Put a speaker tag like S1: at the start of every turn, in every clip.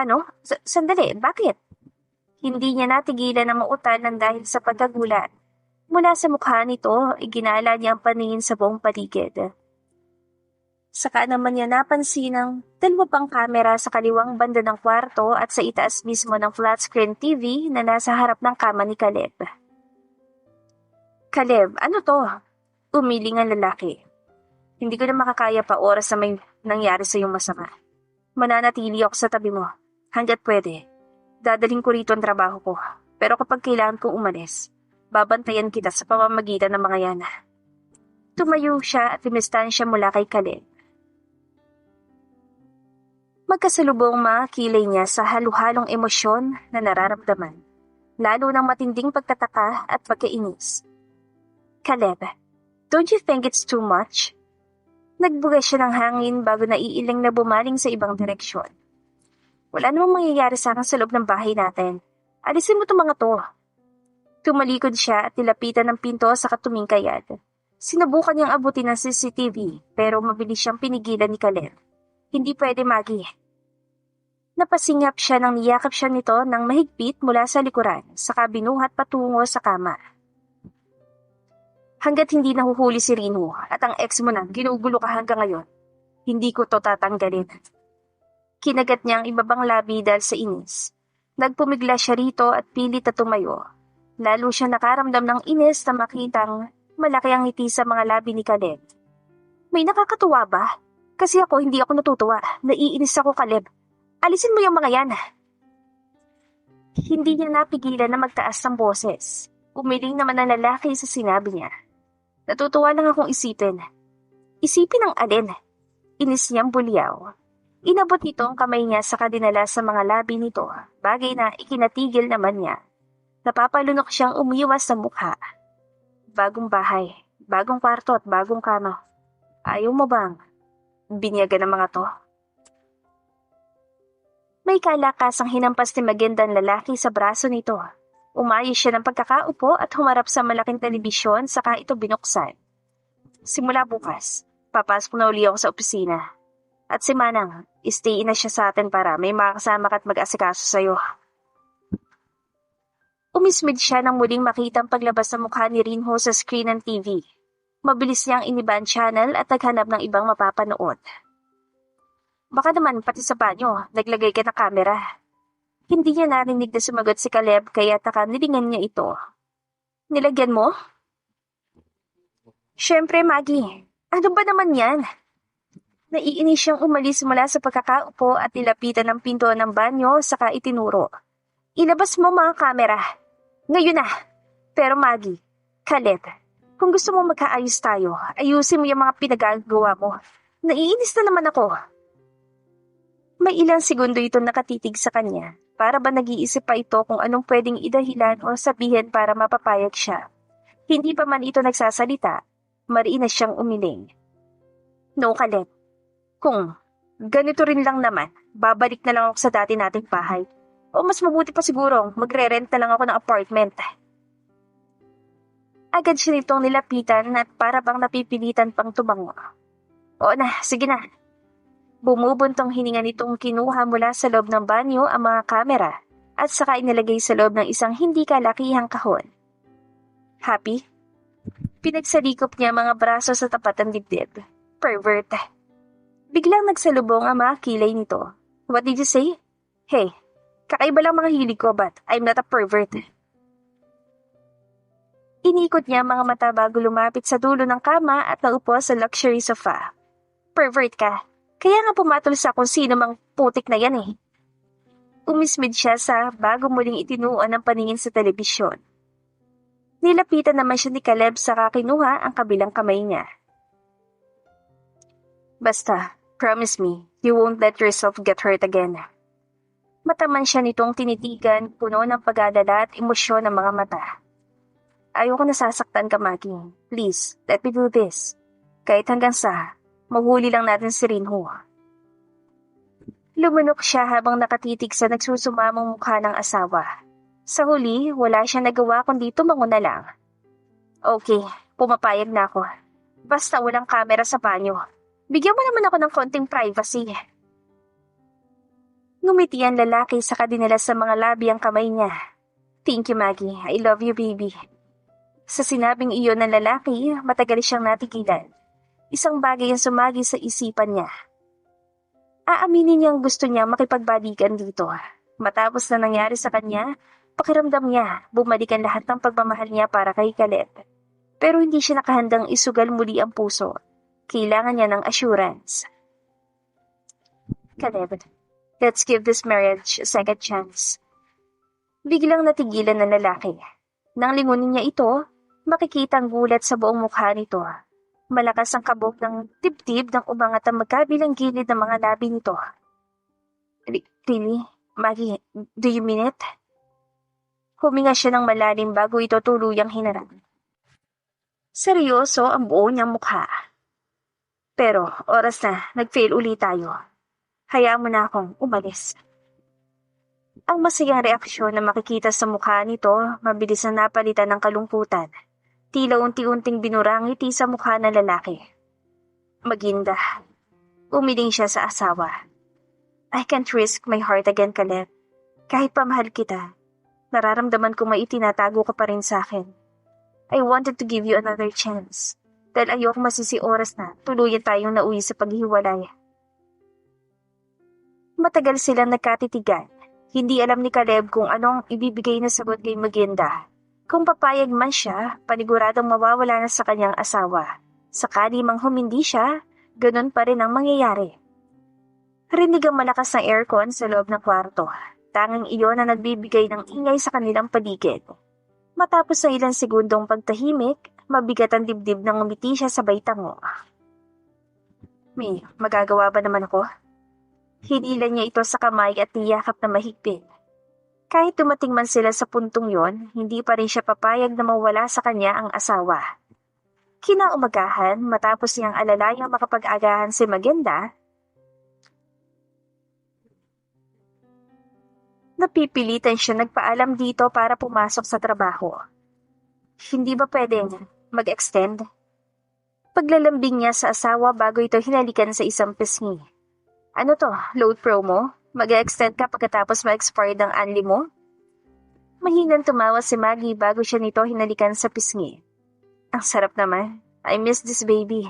S1: Ano? Sandali, bakit? Hindi niya natigilan na mautalan dahil sa pagkagulat. Mula sa mukha nito, iginala niya ang paningin sa buong paligid. Saka naman niya napansin ang dalawa pang kamera sa kaliwang banda ng kwarto at sa itaas mismo ng flat screen TV na nasa harap ng kama ni Caleb. Caleb, ano to? Umiling ang lalaki. Hindi ko na makakaya pa oras na may nangyari sa iyong masama. Mananatili ako sa tabi mo. Hanggat pwede. Dadaling ko rito ang trabaho ko. Pero kapag kailangan kong umalis, babantayan kita sa pamamagitan ng mga yana. Tumayo siya at lumistansya mula kay Caleb. Magkasalubong mga kilay niya sa halu-halong emosyon na nararamdaman, lalo ng matinding pagtataka at pagkainis. Caleb, don't you think it's too much? Nagbuga siya ng hangin bago naiiling na bumaling sa ibang direksyon. Wala namang mangyayari sa akin sa loob ng bahay natin. Alisin mo itong mga to. Tumalikod siya at nilapitan ng pinto sa katumingkayad. Sinubukan niyang abutin ng CCTV pero mabilis siyang pinigilan ni Caleb. Hindi pwede, Maggie. Napasingap siya nang niyakap siya nito ng mahigpit mula sa likuran, saka binuhat patungo sa kama. Hanggat hindi nahuhuli si Rino at ang ex mo na ginugulo ka hanggang ngayon, hindi ko to tatanggalin. Kinagat niya ang ibabang labi dahil sa inis. Nagpumigla siya rito at pilit na tumayo. Lalo siya nakaramdam ng inis na makitang malaki ang ngiti sa mga labi ni Caleb. May nakakatuwa ba? Kasi hindi ako natutuwa. Naiinis ako, Caleb. Alisin mo yung mga yan. Hindi niya napigilan na magtaas ng boses. Umiling naman ang lalaki sa sinabi niya. Natutuwa lang akong isipin. Isipin ang alin. Inis niyang bulyaw. Inabot nito ang kamay niya sa kadinala sa mga labi nito, bagay na ikinatigil naman niya. Napapalunok siyang umiwas sa mukha. Bagong bahay, bagong kwarto at bagong kama. Ayaw mo bang binyagan ng mga to? May kalakasang hinampas ni magandang lalaki sa braso nito. Umayos siya ng pagkakaupo at humarap sa malaking telebisyon saka ito binuksan. Simula bukas, papasok na uli ako sa opisina. At si Manang, stay na siya sa atin para may makasama ka at mag-asikaso sa'yo. Umismid siya nang muling makita ang paglabas ng mukha ni Rinho sa screen ng TV. Mabilis niyang iniba ang channel at naghanap ng ibang mapapanood. Baka naman pati sa banyo, naglagay ka ng kamera. Hindi niya narinig na sumagot si Caleb kaya nilingan niya ito. Nilagyan mo? Siyempre, Maggie. Ano ba naman yan? Naiinis siyang umalis mula sa pagkakaupo at nilapitan ng pinto ng banyo saka itinuro. Ilabas mo mga kamera. Ngayon na. Pero Maggie, Caleb, kung gusto mo magkaayos tayo, ayusin mo yung mga pinagagawa mo. Naiinis na naman ako. May ilang segundo ito nakatitig sa kanya. Para ba nag-iisip pa ito kung anong pwedeng idahilan o sabihin para mapapayag siya. Hindi pa man ito nagsasalita, mariin na siyang umiling. No, Caleb. Kung ganito rin lang naman, babalik na lang ako sa dati nating bahay. O mas mabuti pa siguro, magre-rent na lang ako ng apartment. Agad siya nitong nilapitan at para bang napipilitan pang tumango. Oo na, sige na. Bumubuntong hininga nitong kinuha mula sa loob ng banyo ang mga kamera at saka inilagay sa loob ng isang hindi kalakihang kahon. Happy? Pinagsalikop niya mga braso sa tapat ng dibdib. Pervert. Biglang nagsalubong ang mga kilay nito. What did you say? Hey, kakaiba lang mga hilig ko but I'm not a pervert. Inikot niya mga mata bago lumapit sa dulo ng kama at naupo sa luxury sofa. Pervert ka. Kaya nga pumatol sa kung sino mang putik na yan eh. Umismid siya sa bago muling itinuan ng paningin sa telebisyon. Nilapitan naman siya ni Caleb sa kinuha ang kabilang kamay niya. Basta, promise me, you won't let yourself get hurt again. Mataman siya nitong tinitigan, puno ng pag-aalala at emosyon ng mga mata. Ayoko nasasaktan ka, Maggie. Please, let me do this. Kahit hanggang sa mahuli lang natin si Rinho. Lumunok siya habang nakatitig sa nagsusumamong mukha ng asawa. Sa huli, wala siya nagawa kundi tumango na lang. Okay, pumapayag na ako. Basta walang kamera sa banyo. Bigyan mo naman ako ng konting privacy. Ngumiti ang lalaki sa dinala sa mga labi ang kamay niya. Thank you, Maggie. I love you, baby. Sa sinabing iyon ng lalaki, matagal siyang natigilan. Isang bagay ang sumagi sa isipan niya. Aaminin niyang gusto niya makipagbalikan dito. Matapos na nangyari sa kanya, pakiramdam niya bumalik ang lahat ng pagmamahal niya para kay Caleb. Pero hindi siya nakahandang isugal muli ang puso. Kailangan niya ng assurance. Caleb, let's give this marriage a second chance. Biglang natigilan ng lalaki. Nang lingunin niya ito, makikita ang gulat sa buong mukha nito. Malakas ang kabog ng dibdib ng umangat ang magkabilang gilid ng mga labi nito. Really? Maggie, do you mean it? Huminga siya ng malalim bago ito tuluyang hinarap. Seryoso ang buo niyang mukha. Pero oras na, nag-fail ulit tayo. Hayaan mo na akong umalis. Ang masayang reaksyon na makikita sa mukha nito, mabilis na napalitan ng kalungkutan. Tila unti-unting binura ang ngiti sa mukha ng lalaki. Maginda. Umiling siya sa asawa. I can't risk my heart again, Caleb. Kahit pa mahal kita, nararamdaman ko may itinatago ka pa rin sa akin. I wanted to give you another chance. Dahil ayoko masisi oras na tuluyan tayong nauwi sa paghiwalay. Matagal silang nagkatitigan. Hindi alam ni Caleb kung anong ibibigay na sagot kay Maginda. Kung papayag man siya, paniguradong mawawala na sa kanyang asawa. Sakali mang humindi siya, ganun pa rin ang mangyayari. Rinig ang malakas na aircon sa loob ng kwarto. Tanging iyon na nagbibigay ng ingay sa kanilang paligid. Matapos ng ilang segundong pagtahimik, mabigat ang dibdib nang umiti siya sabay tango. May magagawa ba naman ako? Hinilan niya ito sa kamay at niyakap na mahigpit. Kahit dumating man sila sa puntong yon, hindi pa rin siya papayag na mawala sa kanya ang asawa. Kinaumagahan, matapos niyang alalayang makapag-agahan si Maginda, napipilitan siya nagpaalam dito para pumasok sa trabaho. Hindi ba pwedeng mag-extend? Paglalambing niya sa asawa bago ito hinalikan sa isang pisngi. Ano to, load promo? Mag-extend ka pagkatapos ma-expired ang anli mo? Mahinang tumawa si Maggie bago siya nito hinalikan sa pisngi. Ang sarap naman. I miss this baby.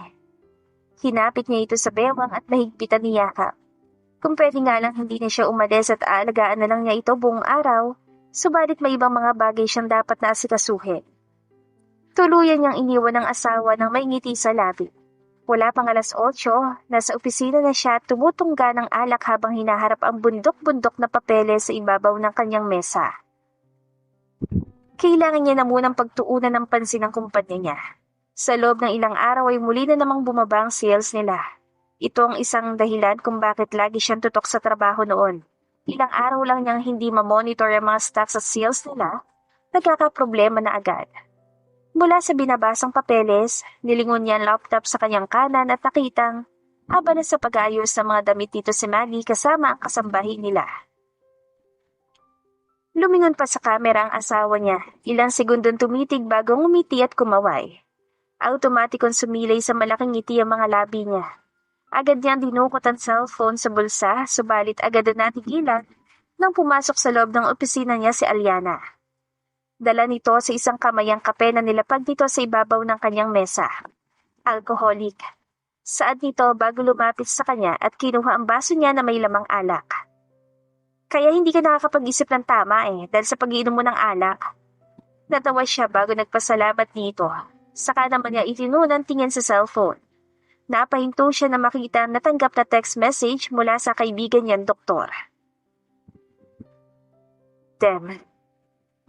S1: Hinapit niya ito sa bewang at mahigpitan niyakap. Kung pwede nga lang hindi na siya umalis at aalagaan na lang niya ito buong araw, subalit may ibang mga bagay siyang dapat na asikasuhin. Tuluyan niyang iniwan ng asawa ng may ngiti sa labi. Wala pang 8:00, nasa opisina na siya at tumutungga ng alak habang hinaharap ang bundok-bundok na papeles sa ibabaw ng kanyang mesa. Kailangan niya na munang pagtuunan ng pansin ng kumpanya niya. Sa loob ng ilang araw ay muli na namang bumaba ang sales nila. Ito ang isang dahilan kung bakit lagi siyang tutok sa trabaho noon. Ilang araw lang niyang hindi ma-monitor ang mga stocks at sales nila, nagkakaproblema na agad. Mula sa binabasang papeles, nilingon niya ang laptop sa kanyang kanan at nakitang haba na sa pag-aayos ng mga damit dito si Maggie kasama ang kasambahi nila. Lumingon pa sa kamera ang asawa niya, ilang segundong tumitig bago ngumiti at kumaway. Automatikong sumilay sa malaking ngiti ang mga labi niya. Agad niyang dinukot ang cellphone sa bulsa, subalit agad na natigilan nang pumasok sa loob ng opisina niya si Aliana. Dala nito sa isang kamay ang kape na nilapag dito sa ibabaw ng kanyang mesa. Alcoholic. Saad nito bago lumapit sa kanya at kinuha ang baso niya na may lamang alak. Kaya hindi ka nakakapag-isip ng tama dahil sa pag-iinom mo ng alak. Natawa siya bago nagpasalamat dito. Saka naman niya itinunang tingin sa cellphone. Napahinto siya na makita ang natanggap na text message mula sa kaibigan niyang doktor. Damn.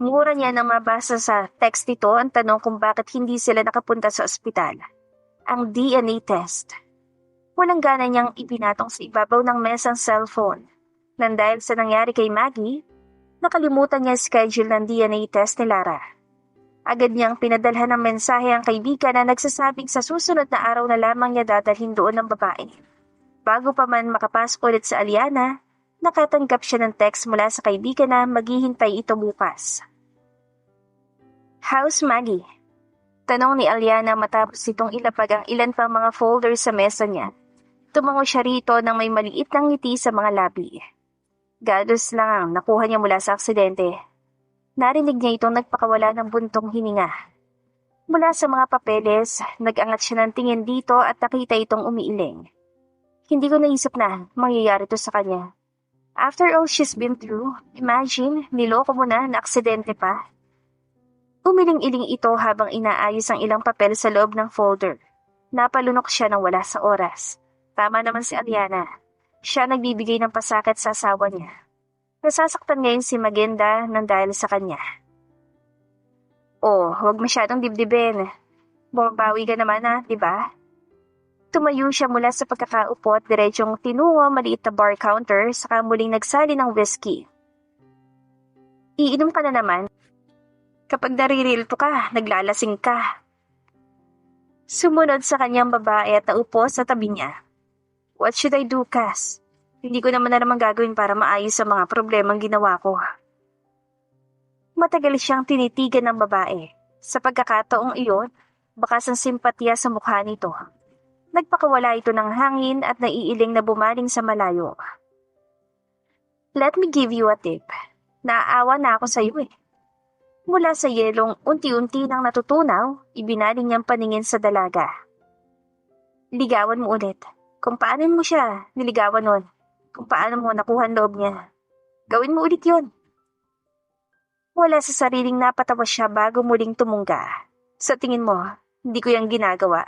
S1: Mura niya nang mabasa sa text nito ang tanong kung bakit hindi sila nakapunta sa ospital. Ang DNA test. Walang gana niyang ipinatong sa ibabaw ng mesang cellphone. Nang dahil sa nangyari kay Maggie, nakalimutan niya schedule ng DNA test ni Lara. Agad niyang pinadalhan ng mensahe ang kaibigan na nagsasabing sa susunod na araw na lamang niya dadalhin doon ng babae. Bago pa man makapasok ulit sa Aliana, nakatanggap siya ng text mula sa kaibigan na maghihintay ito bukas. How's Maggie? Tanong ni Aliana matapos itong ilapag ang ilan pang mga folders sa mesa niya. Tumango siya rito nang may maliit ng ngiti sa mga labi. Galos lang ang nakuha niya mula sa aksidente. Narinig niya itong nagpakawala ng buntong hininga. Mula sa mga papeles, nag-angat siya ng tingin dito at nakita itong umiiling. Hindi ko naisip na mangyayari to sa kanya. After all she's been through, imagine, niloko mo na aksidente pa. Umiling-iling ito habang inaayos ang ilang papel sa loob ng folder. Napalunok siya ng wala sa oras. Tama naman si Aliana. Siya nagbibigay ng pasakit sa asawa niya. Nasasaktan ngayon si Magenda nang dahil sa kanya. Oh, huwag masyadong dibdibin. Bumabawi ka naman di ba? Tumayo siya mula sa pagkakaupo at diretsong tinungo maliit na bar counter saka muling nagsali ng whiskey. Iinom ka na naman? Kapag naririlto ka, naglalasing ka. Sumunod sa kanyang babae at naupo sa tabi niya. What should I do, Cass? Hindi ko naman na naman gagawin para maayos ang mga problemang ginawa ko. Matagal siyang tinitigan ng babae. Sa pagkakataong iyon, bakas ang simpatya sa mukha nito. Nagpakawala ito ng hangin at naiiling na bumaling sa malayo. Let me give you a tip. Naaawa na ako sa iyo eh. Mula sa yelong unti-unti nang natutunaw, ibinaling niyang paningin sa dalaga. Ligawan mo ulit. Kung paano mo siya niligawan nun. Kung paano mo nakuha ang loob niya. Gawin mo ulit yun. Wala sa sariling napatawa siya bago muling tumungga. Sa tingin mo, hindi ko yung ginagawa.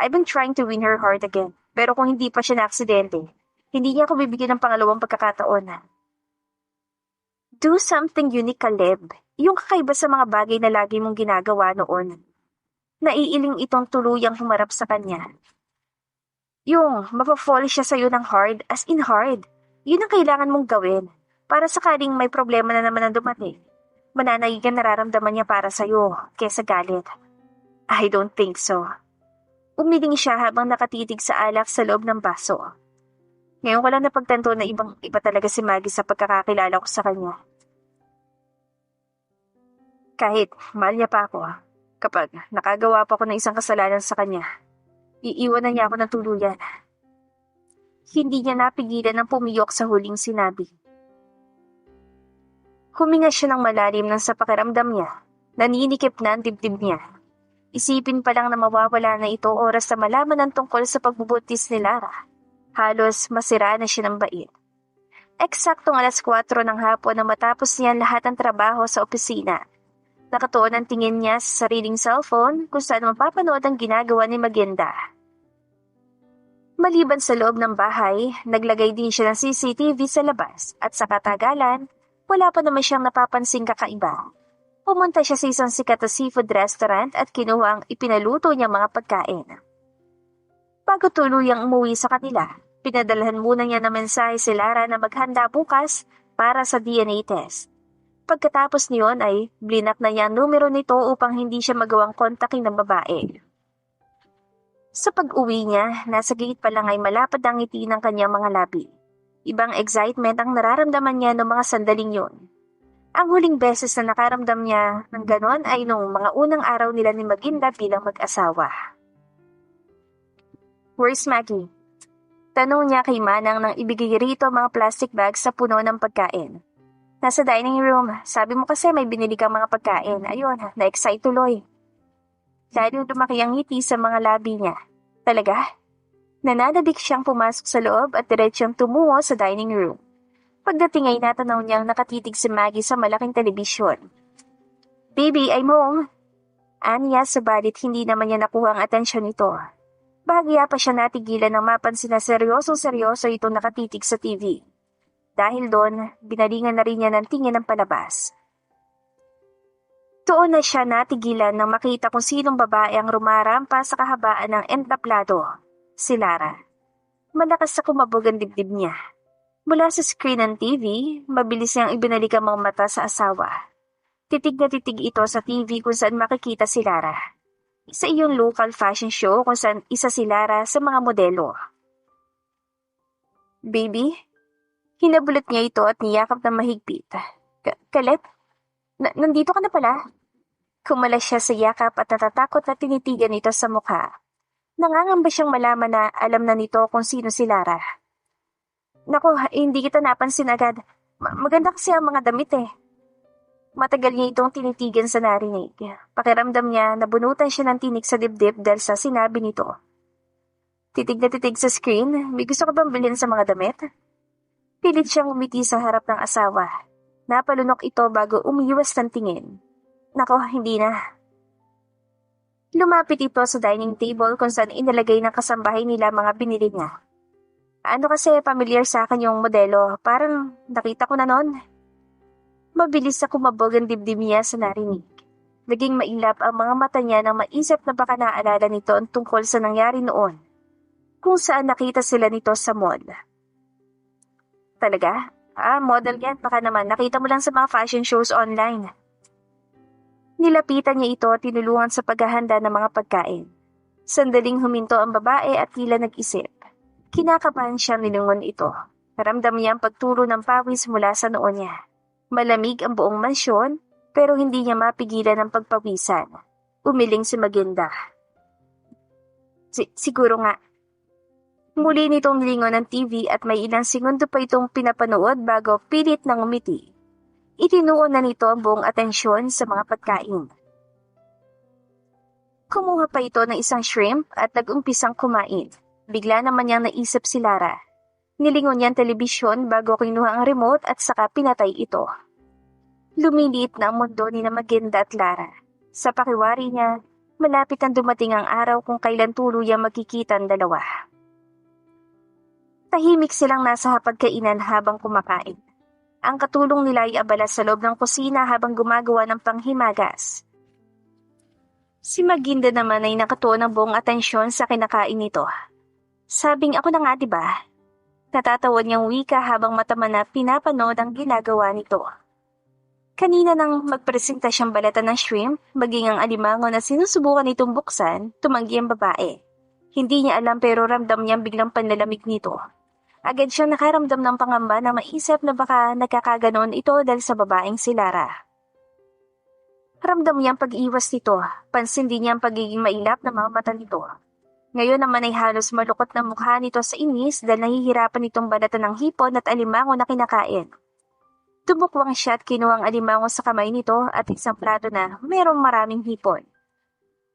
S1: I've been trying to win her heart again. Pero kung hindi pa siya na-aksidente, hindi niya ako bibigyan ng pangalawang pagkakataon. Do something unique, Caleb. Yung kakaiba sa mga bagay na lagi mong ginagawa noon. Naiiling itong tuluyang humarap sa kanya. Yung mapafall siya sa'yo ng hard, as in hard. Yun ang kailangan mong gawin. Para sakaling may problema na naman ang dumating. Mananaig ang nararamdaman niya para sa'yo, kesa galit. I don't think so. Umiling siya habang nakatitig sa alak sa loob ng baso. Ngayon ko lang napagtanto na iba talaga si Maggie sa pagkakakilala ko sa kanya. Kahit mahal niya pa ako, kapag nakagawa pa ako ng isang kasalanan sa kanya, iiwan na niya ako ng tuluyan. Hindi niya napigilan ng pumiyok sa huling sinabi. Huminga siya ng malalim nang sa pakiramdam niya, naninikip na ang dibdib niya. Isipin pa lang na mawawala na ito oras na malaman ang tungkol sa pagbubuntis ni Lara. Halos masira na siya ng bait. Eksaktong 4:00 ng hapon na matapos niya lahat ng trabaho sa opisina. Nakatuon ang tingin niya sa sariling cellphone kung saan mapapanood ang ginagawa ni Magenda. Maliban sa loob ng bahay, naglagay din siya ng CCTV sa labas at sa katagalan, wala pa naman siyang napapansing kakaiba. Pumunta siya sa isang sikat na seafood restaurant at kinuha ang ipinaluto niyang mga pagkain. Bago tuluyang umuwi sa kanila, pinadalhan muna niya ng mensahe si Lara na maghanda bukas para sa DNA test. Pagkatapos niyon ay blinak na niya ang numero nito upang hindi siya magawang kontakin ng babae. Sa pag-uwi niya, nasa gate pa lang ay malapad ang ngiti ng kanyang mga labi. Ibang excitement ang nararamdaman niya noong mga sandaling yon. Ang huling beses na nakaramdam niya ng ganon ay noong mga unang araw nila ni Magenda bilang mag-asawa. Where's Maggie? Tanong niya kay Manang nang ibigay rito mga plastic bags sa puno ng pagkain. Nasa dining room. Sabi mo kasi may binili kang mga pagkain. Ayun, na-excite tuloy. Lalo lumaki ang ngiti sa mga labi niya. Talaga? Nananabik siyang pumasok sa loob at diretsong tumungo sa dining room. Pagdating ay natanaw niyang nakatitig si Maggie sa malaking telebisyon. Baby, I'm home. Aniya, subalit hindi naman niya nakuha ang atensyon nito. Bahagya pa siya natigilan nang mapansin na seryosong-seryoso itong nakatitig sa TV. Dahil doon, binalingan na rin niya ng tingin ng palabas. Doon na siya natigilan nang makita kung sinong babae ang rumarampa sa kahabaan ng entablado, si Lara. Malakas sa kumabog ang dibdib niya. Mula sa screen ng TV, mabilis niyang ibinalik ang mga mata sa asawa. Titig na titig ito sa TV kung saan makikita si Lara. Sa iyong local fashion show kung saan isa si Lara sa mga modelo. Baby? Hinabulot niya ito at niyakap na mahigpit. Caleb? Nandito ka na pala? Kumalas siya sa yakap at natatakot na tinitigan ito sa mukha. Nangangamba siyang malaman na alam na nito kung sino si Lara. Naku, hindi kita napansin agad. Maganda kasi ang mga damit eh. Matagal niya itong tinitigan sa narinig. Pakiramdam niya nabunutan siya ng tinik sa dibdib dahil sa sinabi nito. Titig na titig sa screen, may gusto ka bang bilhin sa mga damit? Pilit siyang umiti sa harap ng asawa. Napalunok ito bago umiwas ng tingin. Nako, hindi na. Lumapit ito sa dining table kung saan inalagay ng kasambahay nila mga binili niya. Ano kasi familiar sa akin yung modelo, parang nakita ko na noon. Mabilis na kumabog ang dibdib niya sa narinig. Naging mailap ang mga mata niya nang maisip na baka naalala nito ang tungkol sa nangyari noon, kung saan nakita sila nito sa mall. Talaga? Model yan. Baka naman nakita mo lang sa mga fashion shows online. Nilapitan niya ito at tinulungan sa paghahanda ng mga pagkain. Sandaling huminto ang babae at tila nag-isip. Kinakabahan siyang nilingon ito. Naramdam niya ang pagturo ng pawis mula sa noo niya. Malamig ang buong mansyon, pero hindi niya mapigilan ang pagpawisan. Umiling si Magenda. Siguro nga. Muli nitong nilingon ng TV at may ilang segundo pa itong pinapanood bago pilit nang umiti. Itinuon na nito ang buong atensyon sa mga pagkain. Kumuha pa ito ng isang shrimp at nag-umpisang kumain. Bigla naman niyang naisip si Lara. Nilingon niya ang telebisyon bago kinuha ang remote at saka pinatay ito. Lumiliit na ang mundo ni na Magenda at Lara. Sa pakiwari niya, malapit ang dumating ang araw kung kailan tuluyang magkikita ang dalawa. Tahimik silang nasa hapagkainan habang kumakain. Ang katulong nila ay abala sa loob ng kusina habang gumagawa ng panghimagas. Si Magenda naman ay nakatuon ng buong atensyon sa kinakain nito. Sabing ako na nga diba? Natatawa niyang wika habang mataman na pinapanood ang ginagawa nito. Kanina nang magpresenta siyang balatan ng shrimp, maging ang alimango na sinusubukan nitong buksan, tumanggi ang babae. Hindi niya alam pero ramdam niyang biglang panlalamig nito. Agad siyang nakaramdam ng pangamba na maisip na baka nagkakaganon ito dahil sa babaeng si Lara. Ramdam niya ang pag-iwas nito, pansin din niya ang pagiging mailap na mga mata nito. Ngayon naman ay halos malukot na mukha nito sa inis dahil nahihirapan itong balatan ng hipon at alimango na kinakain. Tumukwang siya at kinuha ang alimango sa kamay nito at isang plato na mayroong maraming hipon.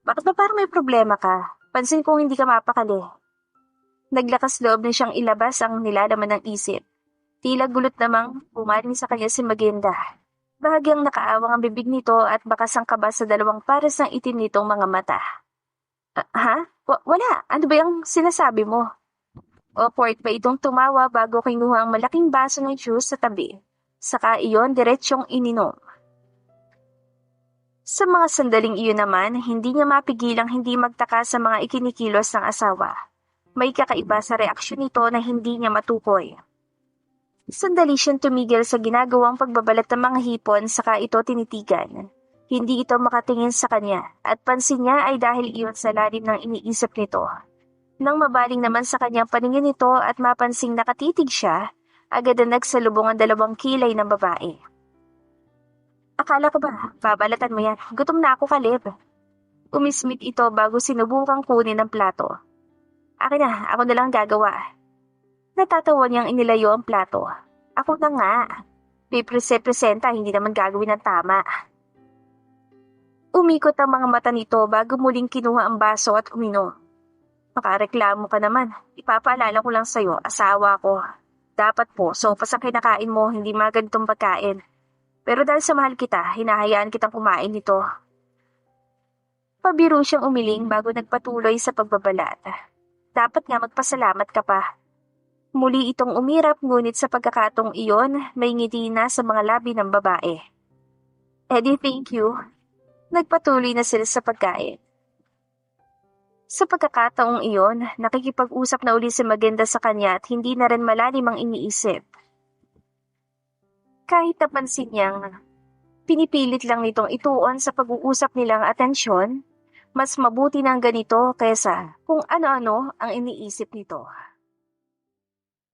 S1: Bakit ba parang may problema ka? Pansin kong hindi ka mapakali. Naglakas loob na siyang ilabas ang nilalaman ng isip. Tila gulot namang pumaling sa kanya si Magenda. Bahagyang nakaawang ang bibig nito at bakas ang kaba sa dalawang pares ng itim nitong mga mata. Wala. Ano ba yung sinasabi mo? Awkward pa itong tumawa bago kinuha ang malaking baso ng juice sa tabi. Saka iyon diretsyong ininom. Sa mga sandaling iyon naman, hindi niya mapigilang hindi magtaka sa mga ikinikilos ng asawa. May kakaiba sa reaksyon nito na hindi niya matukoy. Sandali siyang tumigil sa ginagawang pagbabalat ng mga hipon saka ito tinitigan. Hindi ito makatingin sa kanya at pansin niya ay dahil iyon sa lalim ng iniisip nito. Nang mabaling naman sa kanyang paningin nito at mapansing nakatitig siya, agad na nagsalubong ang dalawang kilay ng babae. Akala ko ba, babalatan mo yan? Gutom na ako, Caleb. Umismit ito bago sinubukang kunin ang plato. Akin na, ako na lang gagawa. Natatawa niyang inilayo ang plato. Ako na nga. Pipresenta, hindi naman gagawin ng tama. Umikot ang mga mata nito bago muling kinuha ang baso at uminom. Makareklamo ka naman. Ipapaalala ko lang sa'yo, asawa ko. Dapat po, sopas ang kinakain mo, hindi mga ganitong pagkain. Pero dahil sa mahal kita, hinahayaan kitang kumain nito. Pabiro siyang umiling bago nagpatuloy sa pagbabalat. Dapat nga magpasalamat ka pa. Muli itong umirap ngunit sa pagkakatong iyon, may ngiti na sa mga labi ng babae. Eddie, thank you. Nagpatuloy na sila sa pagkain. Sa pagkakataong iyon, nakikipag-usap na uli si Magenda sa kanya at hindi na rin malalim ang iniisip. Kahit napansin niyang pinipilit lang nitong ituon sa pag-uusap nilang atensyon, mas mabuti ng ganito kaysa kung ano-ano ang iniisip nito.